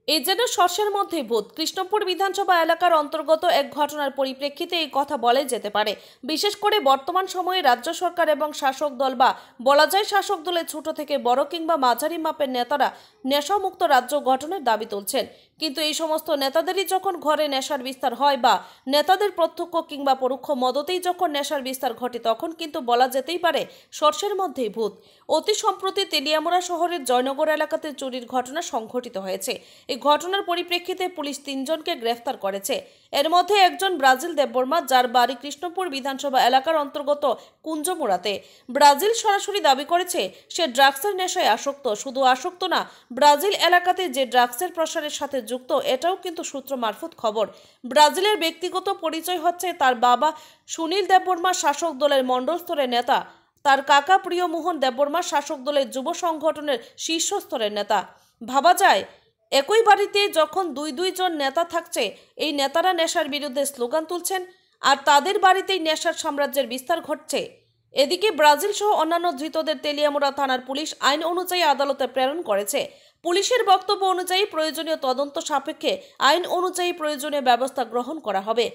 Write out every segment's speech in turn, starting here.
এই যেন শস্যের মধ্যে ভূত। কৃষ্ণপুর বিধানসভা এলাকার অন্তর্গত এক ঘটনার পরিপ্রেক্ষিতে এই কথা বলা যেতে পারে। বিশেষ করে বর্তমান সময়ে রাজ্য সরকার এবং শাসক দল বা বলা যায় শাসক দলের ছোট থেকে বড় কিংবা মাঝারি মাপের নেতারা নেশামুক্ত রাজ্য গঠনের দাবি তুলছেন। কিন্তু এই সমস্ত নেতাদেরই যখন ঘরে নেশার বিস্তার হয় বা নেতাদের প্রত্যক্ষ কিংবা পরোক্ষ মদতেই যখন নেশার বিস্তার ঘটে, তখন কিন্তু বলা যেতেই পারে শস্যের মধ্যেই ভূত। অতি সম্প্রতি তেলিয়ামুড়া শহরের জয়নগর এলাকাতে চুরির ঘটনা সংঘটিত হয়েছে। এই ঘটনার পরিপ্রেক্ষিতে পুলিশ 3 জনকে গ্রেফতার করেছে। এর মধ্যে একজন ব্রাজিল দেববর্মা, যার বাড়ি কৃষ্ণপুর বিধানসভা এলাকার অন্তর্গত কুঞ্জমুড়াতে। ব্রাজিল সরাসরি দাবি করেছে সে ড্রাগসের নেশায় আসক্ত। শুধু আসক্ত না, ব্রাজিল এলাকাতে যে ড্রাগসের প্রসারের সাথে যুক্ত, এটাও কিন্তু সূত্র মারফত খবর। ব্রাজিলের ব্যক্তিগত পরিচয় হচ্ছে তার বাবা সুনীল দেববর্মা শাসক দলের মণ্ডল স্তরের নেতা, তার কাকা প্রিয়মোহন দেববর্মা শাসক দলের যুব সংগঠনের শীর্ষস্তরের নেতা। ভাবা যায় একই বাড়িতে যখন দুই জন নেতা থাকছে, এই নেতারা নেশার বিরুদ্ধে স্লোগান তুলছেন আর তাদের বাড়িতেই নেশার সাম্রাজ্যের বিস্তার ঘটছে। এদিকে ব্রাজিল সহ অন্যান্য ধৃতদের তেলিয়ামুড়া থানার পুলিশ আইন অনুযায়ী আদালতে প্রেরণ করেছে। পুলিশের বক্তব্য অনুযায়ী প্রয়োজনীয় তদন্ত সাপেক্ষে আইন অনুযায়ী প্রয়োজনীয় ব্যবস্থা গ্রহণ করা হবে।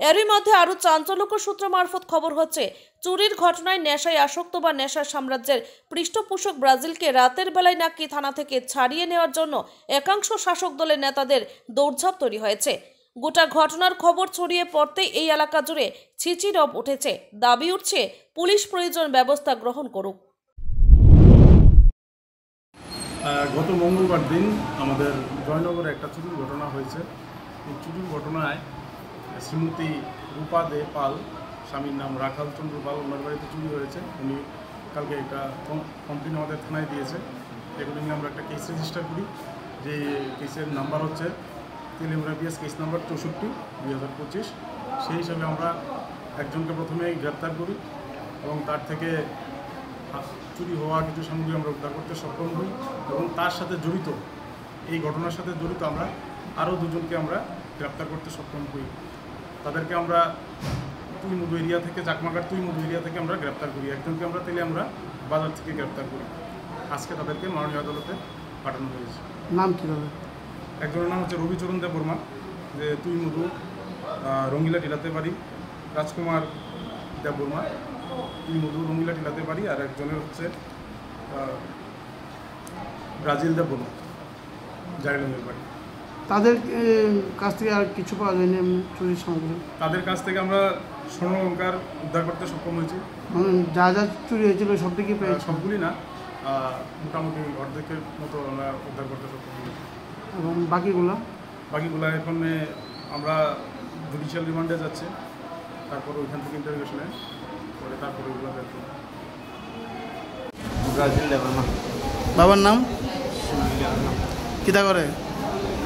এরই মধ্যে আরও চাঞ্চল্যকর সূত্র মারফত খবর হচ্ছে, চুরির ঘটনায় নেশায় আসক্ত বা নেশার সাম্রাজ্যের পৃষ্ঠপোষক ব্রাজিলকে রাতের বেলায় নাকি থানা থেকে ছাড়িয়ে নেওয়ার জন্য একাংশ শাসক দলের নেতাদের দৌড়ঝাঁপ তৈরি হয়েছে। গোটা ঘটনার খবর ছড়িয়ে পড়তেই এই এলাকা জুড়ে ছিচি রব উঠেছে। দাবি উঠছে পুলিশ প্রয়োজন ব্যবস্থা গ্রহণ করুক। গত মঙ্গলবার দিন আমাদের জয়নগরে একটা চুরির ঘটনা হয়েছে। এই চুরির ঘটনায় শ্রীমতী রূপা দে পাল, স্বামীর নাম রাখাল চন্দ্র পাল, ওনার বাড়িতে চুরি হয়েছে। উনি কালকে একটা কমপ্লেন আমাদের থানায় দিয়েছে। এগুলো নিয়ে আমরা একটা কেস রেজিস্টার করি। যে কেসের নাম্বার হচ্ছে তেলিয়ামুড়া বিএস কেস নাম্বার 64/2025। সেই হিসাবে আমরা একজনকে প্রথমে গ্রেপ্তার করি এবং তার থেকে চুরি হওয়া কিছু সামগ্রী আমরা উদ্ধার করতে সক্ষম হই এবং তার সাথে জড়িত, এই ঘটনার সাথে জড়িত আমরা আরও 2 জনকে আমরা গ্রেপ্তার করতে সক্ষম হই। তাদেরকে আমরা তুইমুদু এরিয়া থেকে, চাকমাঘাট তুইমুদু এরিয়া থেকে আমরা গ্রেপ্তার করি। একজনকে আমরা তেলিয়ামুড়া বাজার থেকে গ্রেপ্তার করি। আজকে তাদেরকে মাননীয় আদালতে পাঠানো হয়েছে। নাম কী হবে? একজনের নাম হচ্ছে রবিচরণ দেববর্মা, যে তুইমুদু রঙ্গিলা টিলাতে বাড়ি, রাজকুমার দেববর্মা তুইমুদু রঙ্গিলা টিলাতে বাড়ি, আর একজনের হচ্ছে ব্রাজিল দেববর্মা জাইলনের বাড়ি। তাদের কাছ থেকে আর কিছু পাওয়া যায়নি এমনি চুরির সামগ্রী? তাদের কাছ থেকে আমরা স্বর্ণালঙ্কার উদ্ধার করতে সক্ষম হয়েছি। মানে যা যা চুরি হয়েছিল সব থেকে পেয়েছি? সবগুলি না, মোটামুটি অর্ধেকের মতো আমরা উদ্ধার করতে সক্ষম হয়েছি। এবং বাকিগুলো এখন আমরা জুডিশিয়াল রিমান্ডে যাচ্ছে, তারপর ওইখান থেকে ইন্টারোগেশনে পরে তারপরে ওইগুলো বের করব। ব্রাজিল দেববর্মা। বাবার নাম কিতা করে?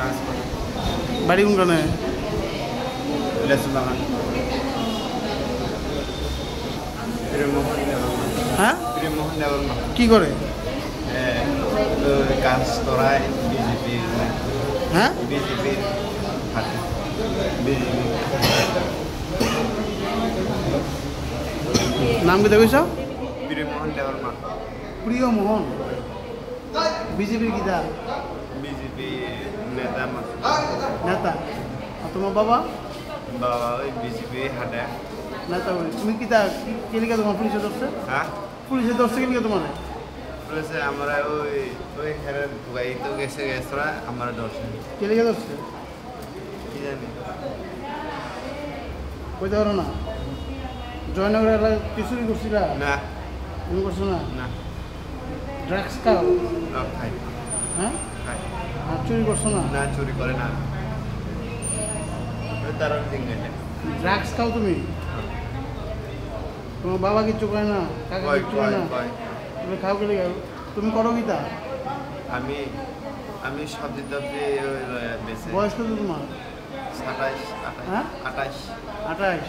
কাজ করে। বাড়ি কোনখানে? লেসু বাগান। প্রিয়মোহন দেববর্মা। হ্যাঁ, প্রিয়মোহন দেববর্মা। কী করে? কাজ করায় বিজেপি। হ্যাঁ, বিজেপি হাতে। বিজেপি নাম কি দেখেছ? প্রিয়মোহন দেববর্মা। প্রিয়মোহন বিজেপির কিতা? বিজেপি নেতা। নেতা। আর তোমার বাবা? বাবা ওই বিজেপি হাতে। নেতা বলি। তুমি কিতা কেলিকা তোমার পুলিশে ধরছে? হ্যাঁ, পুলিশে ধরছে কেলিকা তোমার? বলেছে আমরা ওই হেরে ঢুকাই তো গেছরা আমরা দর্শন কেলিকা ধরছে কি জানি কইতে পারো না? জয়নগর এলাকায় কিছুই করছিল না। তুমি করছো না? না, ড্রাগস খাও? খাই। হ্যাঁ, খাই আর চুরি করছো না? না, চুরি করে না। তার ড্রাগস খাও তুমি? তোমার বাবা কিচ্ছু করে না? কাকা কিচ্ছু করে না? তুমি খাও কেলে খাও? তুমি করো কিতা? আমি সবজি টবজি বেশি। বয়স কত তোমার? 27, 28। হ্যাঁ, 28। 28।